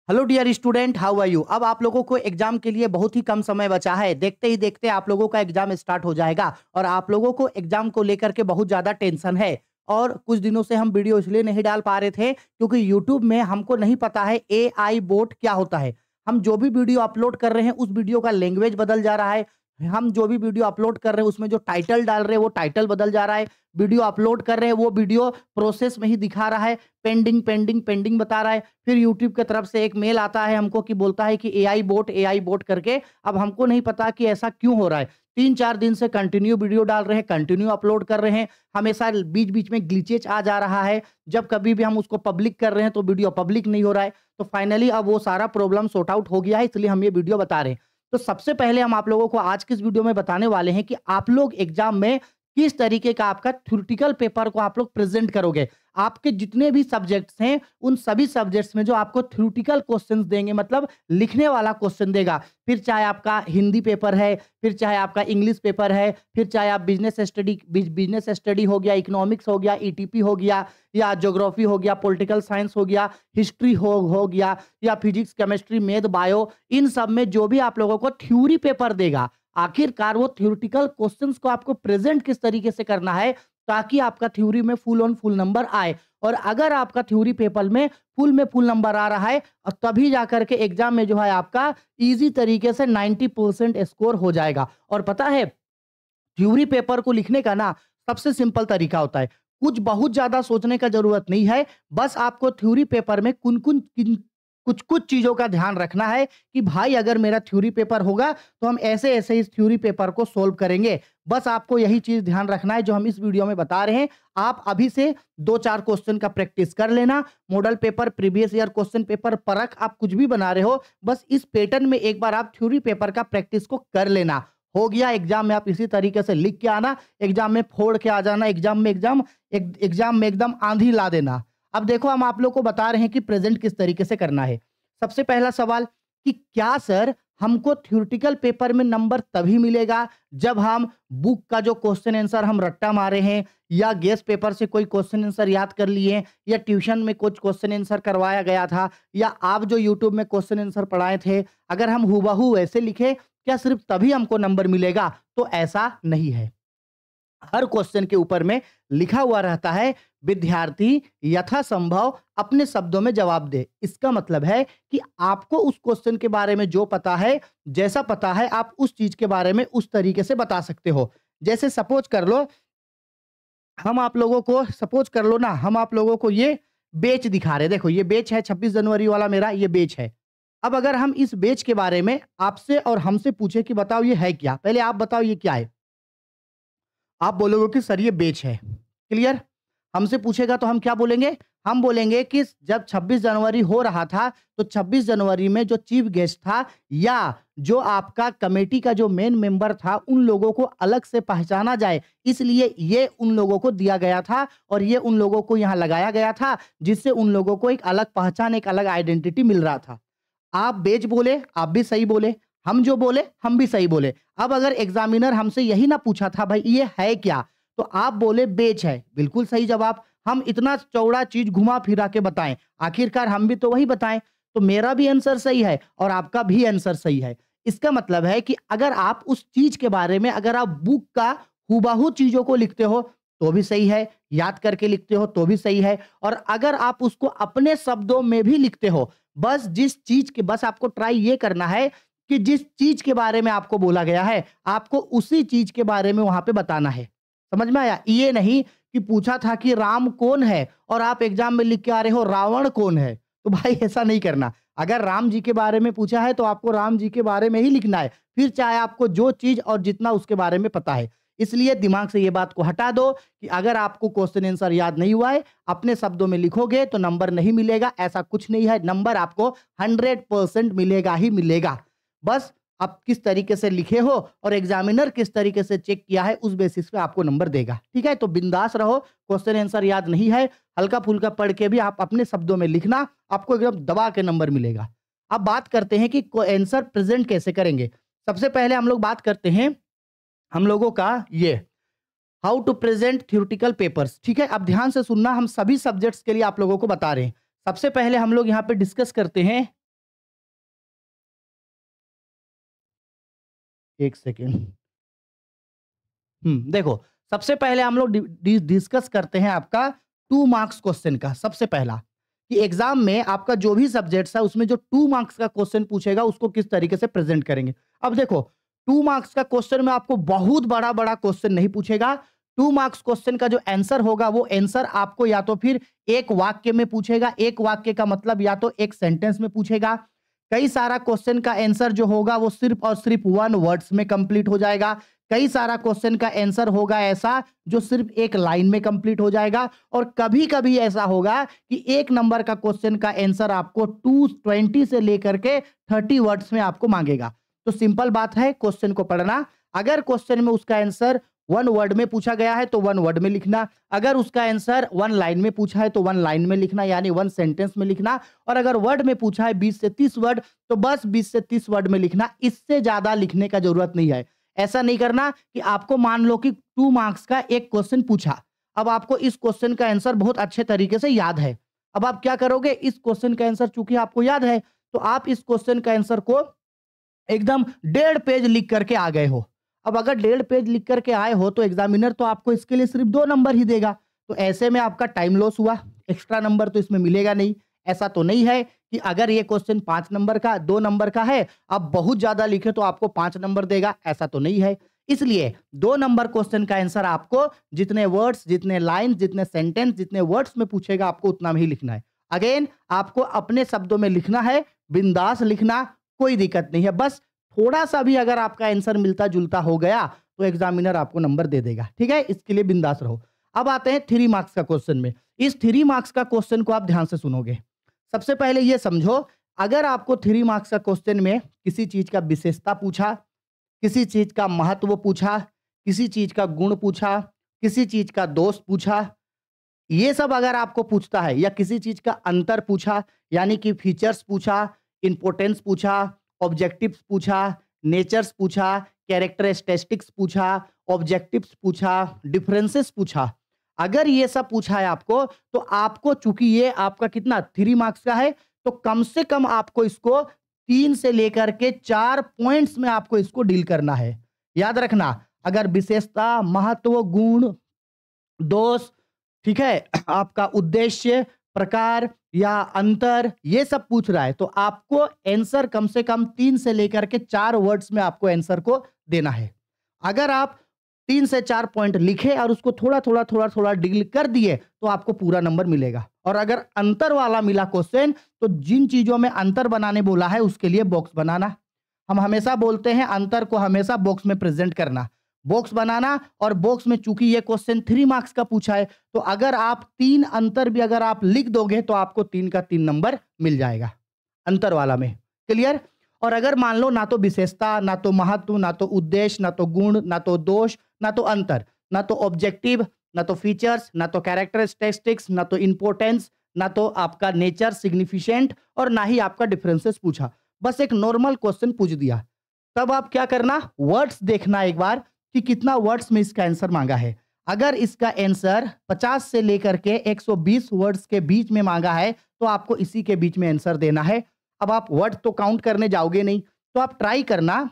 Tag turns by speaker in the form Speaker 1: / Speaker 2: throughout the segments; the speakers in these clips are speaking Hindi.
Speaker 1: Hello dear student, how are you. अब आप लोगों को एग्जाम के लिए बहुत ही कम समय बचा है। देखते ही देखते आप लोगों का एग्जाम स्टार्ट हो जाएगा और आप लोगों को एग्जाम को लेकर के बहुत ज्यादा टेंशन है। और कुछ दिनों से हम वीडियो इसलिए नहीं डाल पा रहे थे क्योंकि यूट्यूब में हमको नहीं पता है AI बोट क्या होता है। हम जो भी वीडियो अपलोड कर रहे हैं उस वीडियो का लैंग्वेज बदल जा रहा है। हम जो भी वीडियो अपलोड कर रहे हैं उसमें जो टाइटल डाल रहे हैं वो टाइटल बदल जा रहा है। वीडियो अपलोड कर रहे हैं वो वीडियो प्रोसेस में ही दिखा रहा है, पेंडिंग पेंडिंग पेंडिंग बता रहा है। फिर यूट्यूब की तरफ से एक मेल आता है हमको कि बोलता है कि AI बोट करके। अब हमको नहीं पता कि ऐसा क्यों हो रहा है। 3-4 दिन से कंटिन्यू वीडियो डाल रहे हैं, कंटिन्यू अपलोड कर रहे हैं, हमेशा बीच बीच में ग्लिचेज आ जा रहा है। जब कभी भी हम उसको पब्लिक कर रहे हैं तो वीडियो पब्लिक नहीं हो रहा है। तो फाइनली अब वो सारा प्रॉब्लम सॉर्ट आउट हो गया है, इसलिए हम ये वीडियो बता रहे हैं। तो सबसे पहले हम आप लोगों को आज की इस वीडियो में बताने वाले हैं कि आप लोग एग्जाम में किस तरीके का आपका थ्योरेटिकल पेपर को आप लोग प्रेजेंट करोगे। आपके जितने भी सब्जेक्ट्स हैं उन सभी सब्जेक्ट्स में जो आपको थ्योरेटिकल क्वेश्चंस देंगे, मतलब लिखने वाला क्वेश्चन देगा। फिर चाहे आपका हिंदी पेपर है, फिर चाहे आपका इंग्लिश पेपर है, फिर चाहे आप बिजनेस स्टडी हो गया, इकोनॉमिक्स हो गया, ETP हो गया, या ज्योग्राफी हो गया, पॉलिटिकल साइंस हो गया, हिस्ट्री हो गया, या फिजिक्स, केमिस्ट्री, मैथ, बायो, इन सब में जो भी आप लोगों को थ्योरी पेपर देगा, आखिरकार वो थ्योरेटिकल क्वेश्चंस को आपको प्रेजेंट किस तरीके से करना है ताकि आपका थ्योरी में फुल ऑन फुल नंबर आए। और अगर आपका थ्योरी पेपर में फुल नंबर आ रहा है और तभी जाकर के एग्जाम में जो है आपका इजी तरीके से 90% स्कोर हो जाएगा। और पता है, थ्योरी पेपर को लिखने का ना सबसे सिंपल तरीका होता है। कुछ बहुत ज्यादा सोचने का जरूरत नहीं है। बस आपको थ्योरी पेपर में कुछ कुछ चीजों का ध्यान रखना है कि भाई अगर मेरा थ्योरी पेपर होगा तो हम ऐसे ऐसे इस थ्योरी पेपर को सोल्व करेंगे। बस आपको यही चीज ध्यान रखना है जो हम इस वीडियो में बता रहे हैं। आप अभी से 2-4 क्वेश्चन का प्रैक्टिस कर लेना। Model paper, previous year question paper, परख, आप कुछ भी बना रहे हो, बस इस पैटर्न में एक बार आप थ्योरी पेपर का प्रैक्टिस को कर लेना। हो गया, एग्जाम में आप इसी तरीके से लिख के आना, एग्जाम में फोड़ के आ जाना, एग्जाम में एकदम आंधी ला देना। अब देखो, हम आप लोग को बता रहे हैं कि प्रेजेंट किस तरीके से करना है। सबसे पहला सवाल कि क्या सर हमको थ्योरेटिकल पेपर में नंबर तभी मिलेगा जब हम बुक का जो क्वेश्चन आंसर हम रट्टा मारे हैं, या गेस्ट पेपर से कोई क्वेश्चन आंसर याद कर लिए, या ट्यूशन में कुछ क्वेश्चन आंसर करवाया गया था, या आप जो यूट्यूब में क्वेश्चन आंसर पढ़ाए थे, अगर हम हूबहू वैसे लिखे, क्या सिर्फ तभी हमको नंबर मिलेगा? तो ऐसा नहीं है। हर क्वेश्चन के ऊपर में लिखा हुआ रहता है विद्यार्थी यथासंभव अपने शब्दों में जवाब दे। इसका मतलब है कि आपको उस क्वेश्चन के बारे में जो पता है, जैसा पता है, आप उस चीज के बारे में उस तरीके से बता सकते हो। जैसे सपोज कर लो, हम आप लोगों को सपोज कर लो ना, हम आप लोगों को ये बेच दिखा रहे। देखो, ये बेच है, 26 जनवरी वाला मेरा ये बेच है। अब अगर हम इस बेच के बारे में आपसे और हमसे पूछे कि बताओ ये है क्या, पहले आप बताओ ये क्या है, आप बोलोगे कि सर ये बेच है। क्लियर? हमसे पूछेगा तो हम क्या बोलेंगे? हम बोलेंगे कि जब 26 जनवरी हो रहा था तो 26 जनवरी में जो चीफ गेस्ट था या जो आपका कमेटी का जो मेन मेंबर था, उन लोगों को अलग से पहचाना जाए, इसलिए ये उन लोगों को दिया गया था और ये उन लोगों को यहाँ लगाया गया था, जिससे उन लोगों को एक अलग पहचान, एक अलग आइडेंटिटी मिल रहा था। आप बेच बोले, आप भी सही बोले, हम जो बोले हम भी सही बोले। अब अगर एग्जामिनर हमसे यही ना पूछा था भाई ये है क्या, तो आप बोले बेच है, बिल्कुल सही जवाब। हम इतना चौड़ा चीज घुमा फिरा के बताएं, आखिरकार हम भी तो वही बताएं। तो मेरा भी आंसर सही है और आपका भी आंसर सही है। इसका मतलब है कि अगर आप उस चीज के बारे में, अगर आप बुक का हूबहू चीजों को लिखते हो तो भी सही है, याद करके लिखते हो तो भी सही है, और अगर आप उसको अपने शब्दों में भी लिखते हो, बस जिस चीज के, बस आपको ट्राई ये करना है कि जिस चीज के बारे में आपको बोला गया है, आपको उसी चीज के बारे में वहां पे बताना है। समझ में आया? ये नहीं कि पूछा था कि राम कौन है और आप एग्जाम में लिख के आ रहे हो रावण कौन है, तो भाई ऐसा नहीं करना। अगर राम जी के बारे में पूछा है तो आपको राम जी के बारे में ही लिखना है, फिर चाहे आपको जो चीज और जितना उसके बारे में पता है। इसलिए दिमाग से ये बात को हटा दो कि अगर आपको क्वेश्चन आंसर याद नहीं हुआ है, अपने शब्दों में लिखोगे तो नंबर नहीं मिलेगा। ऐसा कुछ नहीं है, नंबर आपको 100% मिलेगा ही मिलेगा। बस आप किस तरीके से लिखे हो और एग्जामिनर किस तरीके से चेक किया है, उस बेसिस पे आपको नंबर देगा। ठीक है? तो बिंदास रहो, क्वेश्चन आंसर याद नहीं है, हल्का फुल्का पढ़ के भी आप अपने शब्दों में लिखना, आपको एकदम दबा के नंबर मिलेगा। अब बात करते हैं कि आंसर प्रेजेंट कैसे करेंगे। सबसे पहले हम लोग बात करते हैं हम लोगों का ये how to present theoretical papers. ठीक है? अब ध्यान से सुनना, हम सभी सब्जेक्ट्स के लिए आप लोगों को बता रहे हैं। सबसे पहले हम लोग यहाँ पे डिस्कस करते हैं एक सेकेंड। देखो, सबसे पहले हम लोग डिस्कस करते हैं आपका 2 मार्क्स क्वेश्चन का। सबसे पहला कि एग्जाम में आपका जो भी सब्जेक्ट्स है उसमें जो 2 मार्क्स का क्वेश्चन पूछेगा उसको किस तरीके से प्रेजेंट करेंगे। अब देखो, 2 मार्क्स का क्वेश्चन में आपको बहुत बड़ा क्वेश्चन नहीं पूछेगा। 2 मार्क्स क्वेश्चन का जो आंसर होगा वो आंसर आपको या तो फिर एक वाक्य में पूछेगा, एक वाक्य का मतलब या तो एक सेंटेंस में पूछेगा। कई सारा क्वेश्चन का आंसर जो होगा वो सिर्फ और सिर्फ 1 वर्ड्स में कंप्लीट हो जाएगा। कई सारा क्वेश्चन का आंसर होगा ऐसा जो सिर्फ एक लाइन में कंप्लीट हो जाएगा। और कभी कभी ऐसा होगा कि 1 नंबर का क्वेश्चन का आंसर आपको 220 से लेकर के 30 वर्ड्स में आपको मांगेगा। तो सिंपल बात है, क्वेश्चन को पढ़ना। अगर क्वेश्चन में उसका आंसर 1 वर्ड में पूछा गया है तो 1 वर्ड में लिखना। अगर उसका आंसर 1 लाइन में पूछा है तो 1 लाइन में लिखना, यानी 1 सेंटेंस में लिखना। और अगर वर्ड में पूछा है 20 से 30 वर्ड तो बस 20 से 30 वर्ड में लिखना। इससे ज्यादा लिखने का जरूरत नहीं है। ऐसा नहीं करना कि आपको मान लो कि 2 मार्क्स का एक क्वेश्चन पूछा, अब आपको इस क्वेश्चन का आंसर बहुत अच्छे तरीके से याद है। अब आप क्या करोगे, इस क्वेश्चन का आंसर चूंकि आपको याद है तो आप इस क्वेश्चन का आंसर को एकदम 1.5 पेज लिख करके आ गए हो। अब अगर 1.5 पेज लिख करके आए हो तो एग्जामिनर तो आपको इसके लिए सिर्फ 2 नंबर ही देगा। तो ऐसे में आपका टाइम लॉस हुआ, एक्स्ट्रा नंबर तो इसमें मिलेगा नहीं। ऐसा तो नहीं है कि अगर ये क्वेश्चन 5 नंबर का 2 नंबर का है, आप बहुत ज्यादा लिखे तो आपको 5 नंबर देगा, ऐसा तो नहीं है। इसलिए 2 नंबर क्वेश्चन का आंसर आपको जितने वर्ड्स, जितने लाइन, जितने सेंटेंस, जितने वर्ड्स में पूछेगा आपको उतना ही लिखना है। अगेन आपको अपने शब्दों में लिखना है, बिंदास लिखना, कोई दिक्कत नहीं है। बस थोड़ा सा भी अगर आपका आंसर मिलता जुलता हो गया तो एग्जामिनर आपको नंबर दे देगा, ठीक है। इसके लिए बिंदास रहो। अब आते हैं 3 मार्क्स का क्वेश्चन में। इस 3 मार्क्स का क्वेश्चन को आप ध्यान से सुनोगे। सबसे पहले ये समझो, अगर आपको 3 मार्क्स का क्वेश्चन में किसी चीज का विशेषता पूछा, किसी चीज का महत्व पूछा, किसी चीज का गुण पूछा, किसी चीज का दोष पूछा, ये सब अगर आपको पूछता है, या किसी चीज का अंतर पूछा यानी कि फीचर्स पूछा, इंपोर्टेंस पूछा, ऑब्जेक्टिव्स पूछा, नेचर्स पूछा, कैरेक्टरिस्टिक्स पूछा, ऑब्जेक्टिव्स पूछा, डिफरेंसेस पूछा, अगर ये सब पूछा है आपको तो आपको, चूंकि ये आपका कितना 3 मार्क्स का है, तो कम से कम आपको इसको 3 से लेकर के 4 पॉइंट्स में आपको इसको डील करना है। याद रखना, अगर विशेषता, महत्व, गुण, दोष, ठीक है, आपका उद्देश्य, प्रकार या अंतर, ये सब पूछ रहा है तो आपको आंसर कम से कम 3 से लेकर के 4 वर्ड्स में आपको आंसर को देना है। अगर आप 3 से 4 पॉइंट लिखे और उसको थोड़ा डील कर दिए तो आपको पूरा नंबर मिलेगा। और अगर अंतर वाला मिला क्वेश्चन तो जिन चीजों में अंतर बनाने बोला है उसके लिए बॉक्स बनाना। हम हमेशा बोलते हैं अंतर को हमेशा बॉक्स में प्रेजेंट करना, बॉक्स बनाना। और बॉक्स में चूंकि ये क्वेश्चन 3 मार्क्स का पूछा है तो अगर आप 3 अंतर भी अगर आप लिख दोगे तो आपको 3 का 3 नंबर मिल जाएगा अंतर वाला में। क्लियर। और अगर मान लो ना तो विशेषता, ना तो महत्व, ना तो उद्देश्य, ना तो गुण, ना तो दोष, ना तो अंतर, ना तो ऑब्जेक्टिव, ना तो फीचर्स, ना तो कैरेक्टरिस्टिक्स, ना तो इंपोर्टेंस, ना तो आपका नेचर सिग्निफिकेंट, और ना ही आपका डिफरेंसेस पूछा, बस एक नॉर्मल क्वेश्चन पूछ दिया। तब आप क्या करना, वर्ड्स देखना एक बार कि कितना वर्ड्स में इसका आंसर मांगा है। अगर इसका आंसर 50 से लेकर के 120 वर्ड्स के बीच में मांगा है तो आपको इसी के बीच में आंसर देना है। अब आप वर्ड तो काउंट करने जाओगे नहीं, तो आप ट्राई करना,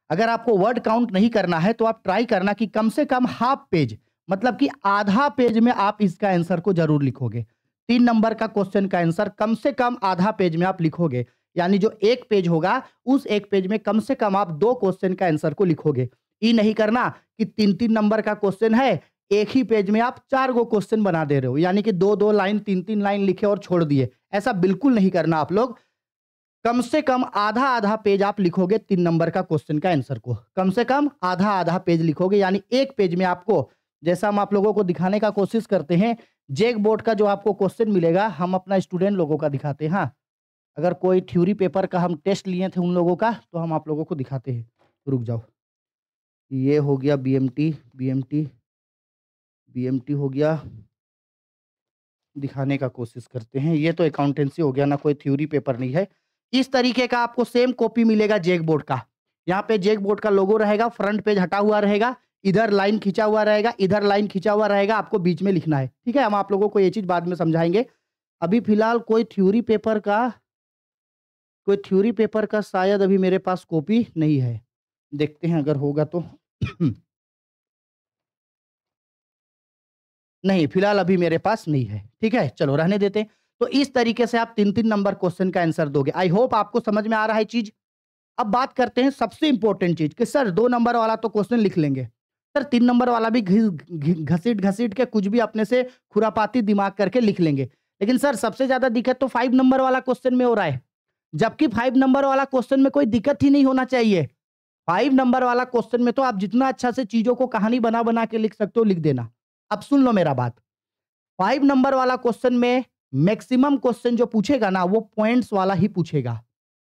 Speaker 1: अगर आपको वर्ड काउंट नहीं करना है तो आप ट्राई करना कि कम से कम हाफ पेज, मतलब कि आधा पेज में आप इसका आंसर को जरूर लिखोगे। 3 नंबर का क्वेश्चन का आंसर कम से कम आधा पेज में आप लिखोगे, यानी जो 1 पेज होगा उस 1 पेज में कम से कम आप 2 क्वेश्चन का आंसर को लिखोगे। ये नहीं करना कि 3-3 नंबर का क्वेश्चन है, एक ही पेज में आप 4 गो क्वेश्चन बना दे रहे हो, यानी कि 2-2 लाइन 3-3 लाइन लिखे और छोड़ दिए। ऐसा बिल्कुल नहीं करना आप लोग। कम से कम आधा आधा पेज आप लिखोगे 3 नंबर का क्वेश्चन का आंसर को, कम से कम आधा आधा पेज लिखोगे, यानी 1 पेज में आपको, जैसा हम आप लोगों को दिखाने का कोशिश करते हैं, जेक बोर्ड का जो आपको क्वेश्चन मिलेगा हम अपना स्टूडेंट लोगों का दिखाते हैं। हाँ, अगर कोई थ्योरी पेपर का हम टेस्ट लिए थे उन लोगों का तो हम आप लोगों को दिखाते हैं। रुक जाओ, ये हो गया बीएमटी हो गया, दिखाने का कोशिश करते हैं। ये तो अकाउंटेंसी हो गया ना, कोई थ्योरी पेपर नहीं है। इस तरीके का आपको सेम कॉपी मिलेगा जेक बोर्ड का। यहाँ पे जेक बोर्ड का लोगो रहेगा, फ्रंट पेज हटा हुआ रहेगा, इधर लाइन खींचा हुआ रहेगा, इधर लाइन खींचा हुआ रहेगा, आपको बीच में लिखना है। ठीक है, हम आप लोगों को ये चीज बाद में समझाएंगे। अभी फिलहाल कोई थ्योरी पेपर का शायद अभी मेरे पास कॉपी नहीं है। देखते हैं अगर होगा तो। नहीं, फिलहाल अभी मेरे पास नहीं है। ठीक है, चलो रहने देते हैं। तो इस तरीके से आप 3-3 नंबर क्वेश्चन का आंसर दोगे। आई होप आपको समझ में आ रहा है चीज़। अब बात करते हैं सबसे इंपॉर्टेंट चीज़ कि सर 2 नंबर वाला तो क्वेश्चन लिख लेंगे। सर 3 नंबर वाला भी घसीट-घसीट के कुछ भी अपने से खुरापाती दिमाग करके लिख लेंगे। लेकिन सर सबसे ज़्यादा दिक्कत तो 5 नंबर वाला क्वेश्चन में हो रहा है। जबकि 5 नंबर वाला क्वेश्चन में कोई दिक्कत ही नहीं होना चाहिए। 5 नंबर वाला क्वेश्चन में तो आप जितना अच्छा से चीज़ों को कहानी बना-बना के लिख सकते हो, लिख देना। अब सुन लो मेरा बात। 5 नंबर वाला क्वेश्चन में मैक्सिमम क्वेश्चन जो पूछेगा ना, वो पॉइंट्स वाला ही पूछेगा।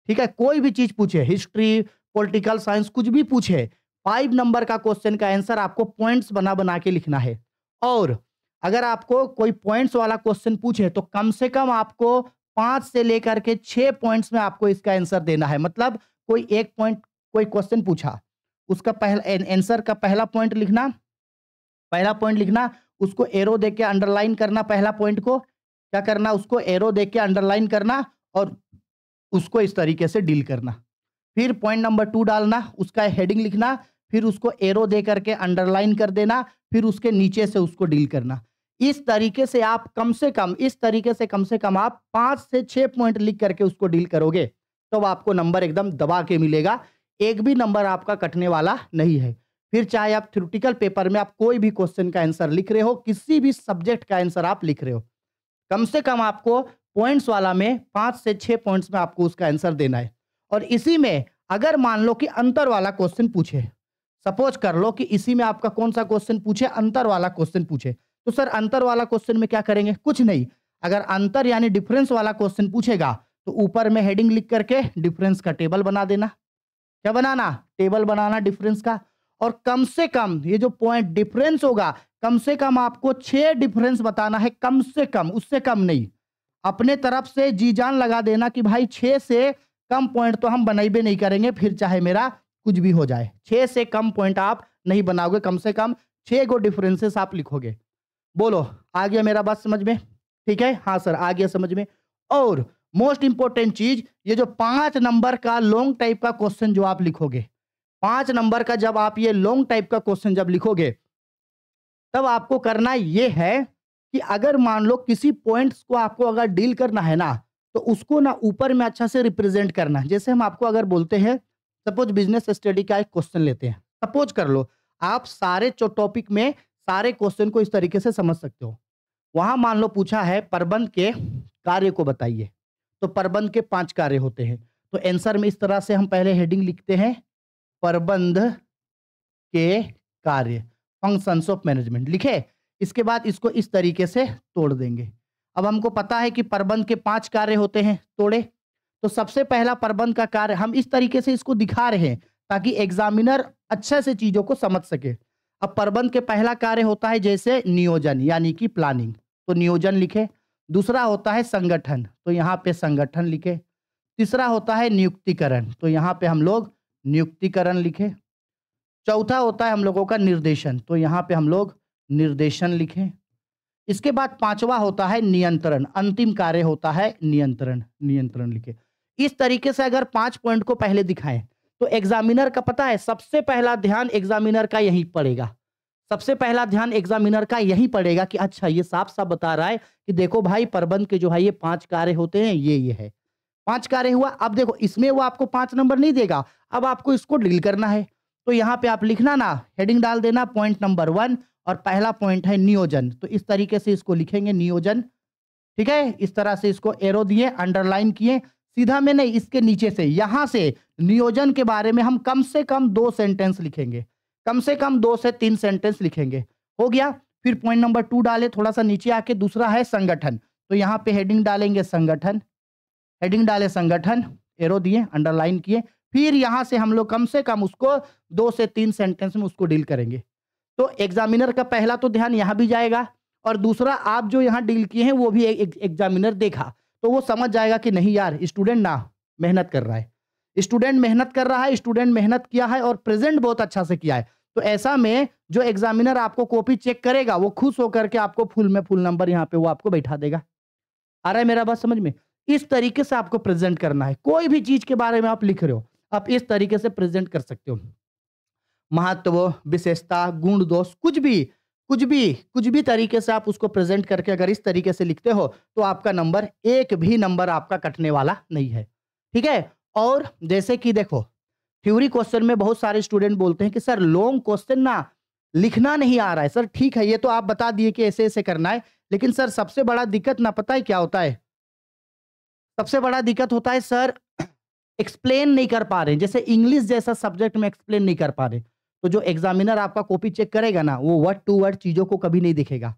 Speaker 1: ठीक है? कोई भी चीज़ पूछे, हिस्ट्री, पॉलिटिकल साइंस कुछ भी पूछे, 5 नंबर का क्वेश्चन का आंसर आपको पॉइंट्स बना-बना के लिखना है। और अगर आपको कोई पॉइंट्स वाला क्वेश्चन पूछे, तो कम से कम आपको 5 से लेकर के 6 पॉइंट्स में आपको इसका आंसर देना है। मतलब कोई 1 पॉइंट कोई क्वेश्चन पूछा, उसका पहला आंसर का पहला पॉइंट लिखना, उसको एरो देके के अंडरलाइन करना, पहला पॉइंट को क्या करना, उसको एरो देके के अंडरलाइन करना और उसको इस तरीके से डील करना। फिर पॉइंट नंबर 2 डालना, उसका हेडिंग लिखना, फिर उसको एरो दे करके अंडरलाइन कर देना, फिर उसके नीचे से उसको डील करना। इस तरीके से आप कम से कम आप 5 से 6 पॉइंट लिख करके उसको डील करोगे, तो आपको नंबर एकदम दबा के मिलेगा। एक भी नंबर आपका कटने वाला नहीं है। फिर चाहे आप थ्योरेटिकल पेपर में आप कोई भी क्वेश्चन का आंसर लिख रहे हो, किसी भी सब्जेक्ट का आंसर आप लिख रहे हो, कम से कम आपको पॉइंट्स वाला में 5 से 6 पॉइंट्स में आपको उसका आंसर देना है। और इसी में अगर मान लो कि अंतर वाला क्वेश्चन पूछे, सपोज कर लो कि इसी में आपका कौन सा क्वेश्चन पूछे, अंतर वाला क्वेश्चन पूछे, तो सर अंतर वाला क्वेश्चन में क्या करेंगे? कुछ नहीं। अगर अंतर यानी डिफरेंस वाला क्वेश्चन पूछेगा, तो ऊपर में हेडिंग लिख करके डिफरेंस का टेबल बना देना। क्या बनाना? टेबल बनाना डिफरेंस का। और कम से कम ये जो पॉइंट डिफरेंस होगा, कम से कम आपको 6 डिफरेंस बताना है, कम से कम, उससे कम नहीं। अपने तरफ से जी जान लगा देना कि भाई 6 से कम पॉइंट तो हम बनाइबे नहीं करेंगे, फिर चाहे मेरा कुछ भी हो जाए। 6 से कम पॉइंट आप नहीं बनाओगे, कम से कम 6 गो डिफरेंसेस आप लिखोगे। बोलो, आ गया मेरा बात समझ में? ठीक है? हाँ सर, आ गया समझ में। और मोस्ट इंपॉर्टेंट चीज, ये जो 5 नंबर का लॉन्ग टाइप का क्वेश्चन जो आप लिखोगे, 5 नंबर का जब आप ये लॉन्ग टाइप का क्वेश्चन जब लिखोगे, तब आपको करना ये है कि अगर मान लो किसी पॉइंट्स को आपको अगर डील करना है ना, तो उसको ना ऊपर में अच्छा से रिप्रेजेंट करना। जैसे हम आपको अगर बोलते हैं, सपोज बिजनेस स्टडी का एक क्वेश्चन लेते हैं, सपोज कर लो आप सारे टॉपिक में सारे क्वेश्चन को इस तरीके से समझ सकते हो। वहां मान लो पूछा है प्रबंध के कार्य को बताइए, तो प्रबंध के 5 कार्य होते हैं। तो आंसर में इस तरह से हम पहले हेडिंग लिखते हैं, प्रबंध के कार्य, फंक्शंस ऑफ मैनेजमेंट लिखे। इसके बाद इसको इस तरीके से तोड़ देंगे। अब हमको पता है कि प्रबंध के 5 कार्य होते हैं, तोड़े। तो सबसे पहला प्रबंध का कार्य हम इस तरीके से इसको दिखा रहे हैं ताकि एग्जामिनर अच्छे से चीजों को समझ सके। अब प्रबंध के पहला कार्य होता है जैसे नियोजन यानी कि प्लानिंग, तो नियोजन लिखे। दूसरा होता है संगठन, तो यहाँ पे संगठन लिखे। तीसरा होता है नियुक्तिकरण, तो यहाँ पे हम लोग नियुक्तिकरण लिखे। चौथा होता है हम लोगों का निर्देशन, तो यहाँ पे हम लोग निर्देशन लिखें। इसके बाद 5वां होता है नियंत्रण, अंतिम कार्य होता है नियंत्रण, नियंत्रण लिखे। इस तरीके से अगर 5 पॉइंट को पहले दिखाएं, तो एग्जामिनर का पता है सबसे पहला ध्यान एग्जामिनर का यही पड़ेगा। सबसे पहला ध्यान एग्जामिनर का यही पड़ेगा कि अच्छा ये साफ साफ बता रहा है कि देखो भाई प्रबंध के जो है ये 5 कार्य होते हैं, ये है 5 कार्य हुआ। अब देखो इसमें वो आपको 5 नंबर नहीं देगा, अब आपको इसको डील करना है। तो यहाँ पे आप लिखना ना, हेडिंग डाल देना पॉइंट नंबर 1 और पहला पॉइंट है नियोजन, तो इस तरीके से इसको लिखेंगे नियोजन। ठीक है? इस तरह से इसको एरो दिए, अंडरलाइन किए, सीधा में नहीं इसके नीचे से, यहां से नियोजन के बारे में हम कम से कम 2 सेंटेंस लिखेंगे, कम से कम 2 से 3 सेंटेंस लिखेंगे। हो गया। फिर पॉइंट नंबर 2 डाले, थोड़ा सा नीचे आके दूसरा है संगठन, तो यहाँ पे हेडिंग डालेंगे संगठन, हेडिंग डाले संगठन, एरो दिए, अंडरलाइन किए। फिर यहां से हम लोग कम से कम उसको 2 से 3 सेंटेंस में उसको डील करेंगे। तो एग्जामिनर का पहला तो ध्यान यहां भी जाएगा और दूसरा आप जो यहां डील किए हैं वो भी एग्जामिनर देखा, तो वो समझ जाएगा कि नहीं यार स्टूडेंट ना मेहनत कर रहा है, स्टूडेंट मेहनत कर रहा है, स्टूडेंट मेहनत किया है और प्रेजेंट बहुत अच्छा से किया है। तो ऐसा में जो एग्जामिनर आपको कॉपी चेक करेगा वो खुश होकर के आपको फुल में फुल नंबर यहाँ पे वो आपको बैठा देगा। आ रहा है मेरा बात समझ में? इस तरीके से आपको प्रेजेंट करना है। कोई भी चीज के बारे में आप लिख रहे हो, आप इस तरीके से प्रेजेंट कर सकते हो। महत्व, विशेषता, गुण, दोष, कुछ भी तरीके से आप उसको प्रेज़ेंट करके अगर इस तरीके से लिखते हो, तो आपका नंबर एक भी नंबर आपका कटने वाला नहीं है। ठीक है? और जैसे कि देखो, थ्योरी क्वेश्चन में बहुत सारे स्टूडेंट बोलते हैं कि सर लॉन्ग क्वेश्चन ना लिखना नहीं आ रहा है। सर ठीक है, ये तो आप बता दिए कि ऐसे-ऐसे करना है, लेकिन सर सबसे बड़ा दिक्कत ना पता है क्या होता है? सबसे बड़ा दिक्कत होता है सर एक्सप्लेन नहीं कर पा रहे हैं। जैसे इंग्लिश जैसा सब्जेक्ट में एक्सप्लेन नहीं कर पा रहे, तो जो एग्जामिनर आपका कॉपी चेक करेगा ना, वो वर्ड टू वर्ड चीज़ों को कभी नहीं दिखेगा।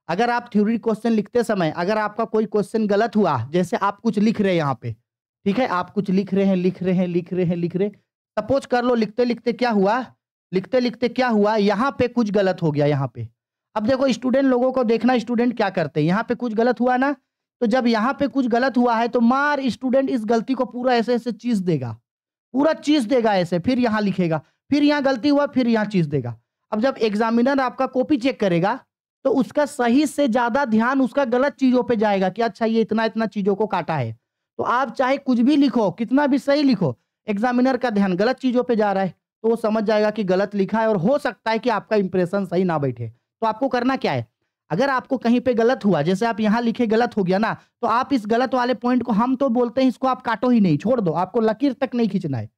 Speaker 1: अगर आप थ्योरी क्वेश्चन लिखते समय अगर आपका कोई क्वेश्चन गलत हुआ, जैसे आप कुछ लिख रहे हैं यहाँ पे, ठीक है? आप कुछ लिख रहे हैं, लिख रहे हैं, लिख रहे हैं, लिख रहे हैं। सपोज़ कर लो लिखते-लिखते क्या हुआ, लिखते-लिखते क्या हुआ, यहाँ पे कुछ गलत हो गया यहाँ पे। अब देखो स्टूडेंट लोगों को देखना स्टूडेंट क्या करते हैं, यहाँ पे कुछ गलत हुआ ना, तो जब यहाँ पे कुछ गलत हुआ है तो मार स्टूडेंट इस गलती को पूरा ऐसे-ऐसे चीज़ देगा। पूरा चीज़ देगा ऐसे, फिर यहाँ लिखेगा, फिर यहाँ गलती हुआ, फिर यहाँ चीज़ देगा। अब जब एग्ज़ामिनर आपका कॉपी चेक करेगा, तो उसका सही से ज़्यादा ध्यान उसका गलत चीज़ों पे जाएगा कि अच्छा ये इतना-इतना चीज़ों को काटा है। तो आप चाहे कुछ भी लिखो, कितना भी सही लिखो, एग्ज़ामिनर का ध्यान गलत चीज़ों पे जा रहा है, तो वो समझ जाएगा कि गलत लिखा है और हो सकता है कि आपका इंप्रेशन सही ना बैठे। तो आपको करना क्या है? अगर आपको कहीं पे गलत हुआ, जैसे आप यहाँ लिखे गलत हो गया ना, तो आप इस गलत वाले पॉइंट को हम तो बोलते हैं इसको आप काटो ही नहीं, छोड़ दो, आपको लकीर तक नहीं खींचना है।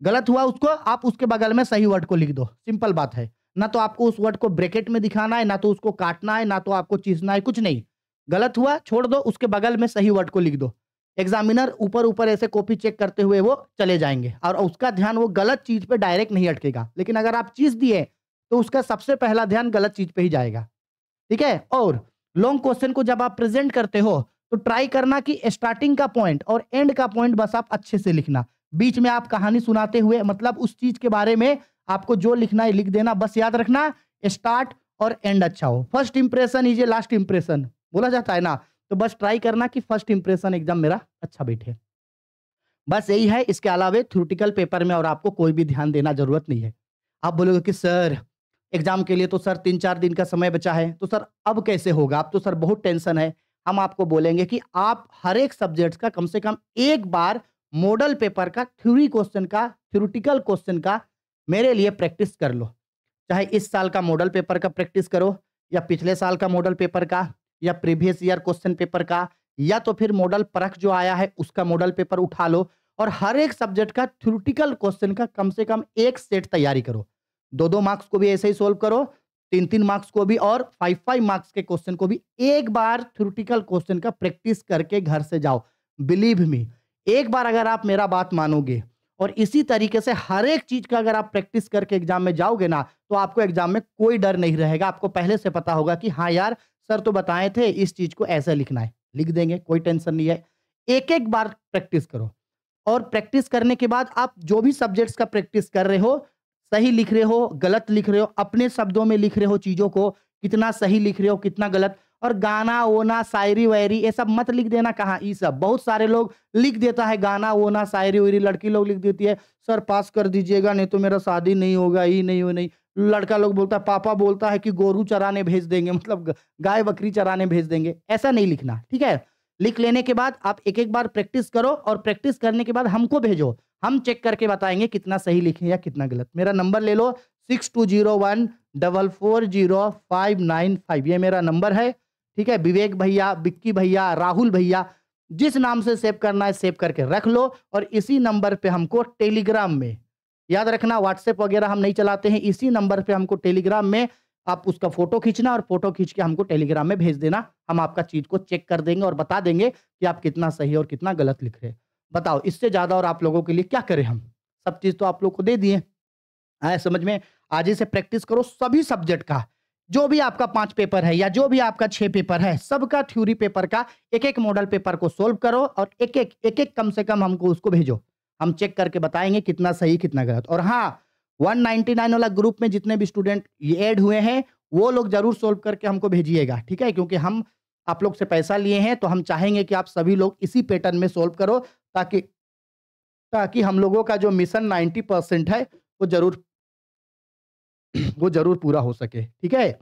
Speaker 1: गलत हुआ उसको आप उसके बगल में सही वर्ड को लिख दो, सिंपल बात है। ना तो आपको उस वर्ड को ब्रैकेट में दिखाना है, ना तो उसको काटना है, ना तो आपको चीसना है, कुछ नहीं। गलत हुआ छोड़ दो, उसके बगल में सही वर्ड को लिख दो। एग्जामिनर ऊपर-ऊपर ऐसे कॉपी चेक करते हुए वो चले जाएँगे और उसका ध्यान वो गलत चीज़ पे डायरेक्ट नहीं अटकेगा। लेकिन अगर आप चीज़ दिए, तो उसका सबसे पहला ध्यान गलत चीज़ पे ही जाएगा। ठीक है? और लॉन्ग क्वेश्चन को जब आप प्रेज़ेंट करते हो, तो ट्राई करना कि स्टार्टिंग का पॉइंट और एंड का पॉइंट बस आप अच्छे से लिखना। बीच में आप कहानी सुनाते हुए मतलब उस चीज़ के बारे में आपको जो लिखना है लिख देना। बस याद रखना स्टार्ट और एंड अच्छा हो। First impression is a last impression बोला जाता है ना, तो बस ट्राई करना कि फर्स्ट इंप्रेशन एकदम मेरा अच्छा बैठे। बस यही है, इसके अलावा थ्योरेटिकल पेपर में और आपको कोई भी ध्यान देना ज़रूरत नहीं है। आप बोलोगे कि सर एग्ज़ाम के लिए तो सर 3-4 दिन का समय बचा है, तो सर अब कैसे होगा? अब तो सर बहुत टेंशन है। हम आपको बोलेंगे कि आप हर एक सब्जेक्ट्स का कम से कम एक बार मॉडल पेपर का थ्योरी क्वेश्चन का, थ्योरेटिकल क्वेश्चन का मेरे लिए प्रैक्टिस कर लो। चाहे इस साल का मॉडल पेपर का प्रैक्टिस करो या पिछले साल का मॉडल पेपर का या प्रीवियस ईयर क्वेश्चन पेपर का या तो फिर मॉडल परख जो आया है उसका मॉडल पेपर उठा लो और हर एक सब्जेक्ट का थ्योरेटिकल क्वेश्चन का कम से कम एक सेट तैयारी करो। 2-2 मार्क्स को भी ऐसे ही सोल्व करो, 3-3 मार्क्स को भी और 5-5 मार्क्स के क्वेश्चन को भी एक बार थ्योरेटिकल क्वेश्चन का प्रैक्टिस करके घर से जाओ। बिलीव मी, एक बार अगर आप मेरा बात मानोगे और इसी तरीके से हर एक चीज का अगर आप प्रैक्टिस करके एग्जाम में जाओगे ना, तो आपको एग्जाम में कोई डर नहीं रहेगा। आपको पहले से पता होगा कि हाँ यार, सर तो बताए थे इस चीज को ऐसे लिखना है, लिख देंगे, कोई टेंशन नहीं है। एक-एक बार प्रैक्टिस करो और प्रैक्टिस करने के बाद आप जो भी सब्जेक्ट्स का प्रैक्टिस कर रहे हो, सही लिख रहे हो, गलत लिख रहे हो, अपने शब्दों में लिख रहे हो चीज़ों को, कितना सही लिख रहे हो, कितना गलत। और गाना-वोना, शायरी-वायरी ये सब मत लिख देना कहाँ ये सब। बहुत सारे लोग लिख देता है गाना-वोना, शायरी-वायरी, लड़की लोग लिख देती है, सर पास कर दीजिएगा नहीं तो मेरा शादी नहीं होगा, ये नहीं वो नहीं। लड़का लोग बोलता है, पापा बोलता है कि गोरू चराने भेज देंगे, मतलब गाय-बकरी चराने भेज देंगे। ऐसा नहीं लिखना, ठीक है? लिख लेने के बाद आप एक-एक बार प्रैक्टिस करो और प्रैक्टिस करने के बाद हमको भेजो। हम चेक करके बताएँगे कितना सही लिखे या कितना गलत। मेरा नंबर ले लो 6201440595 ये मेरा नंबर है, ठीक है? विवेक भैया, विक्की भैया, राहुल भैया, जिस नाम से सेव करना है सेव करके रख लो और इसी नंबर पे हमको टेलीग्राम में, याद रखना व्हाट्सएप वगैरह हम नहीं चलाते हैं, इसी नंबर पे हमको टेलीग्राम में आप उसका फ़ोटो खींचना और फ़ोटो खींच के हमको टेलीग्राम में भेज देना। हम आपका चीज़ को चेक कर देंगे और बता देंगे कि आप कितना सही और कितना गलत लिख रहे हैं। बताओ इससे ज़्यादा और आप लोगों के लिए क्या करें हम? सब चीज़ तो आप लोग को दे दिए। आया समझ में? आज ही से प्रैक्टिस करो सभी सब्जेक्ट का। जो भी आपका 5 पेपर है या जो भी आपका 6 पेपर है, सबका थ्योरी पेपर का एक-एक मॉडल पेपर को सोल्व करो और एक-एक कम से कम हमको उसको भेजो। हम चेक करके बताएँगे कितना सही कितना गलत। और हाँ, 199 वाला ग्रुप में जितने भी स्टूडेंट ये ऐड हुए हैं, वो लोग ज़रूर सोल्व करके हमको भेजिएगा, ठीक है? क्योंकि हम आप लोग से पैसा लिए हैं, तो हम चाहेंगे कि आप सभी लोग इसी पैटर्न में सोल्व करो ताकि ताकि हम लोगों का जो मिशन 90% है, वो ज़रूर वो ज़रूर पूरा हो सके, ठीक है?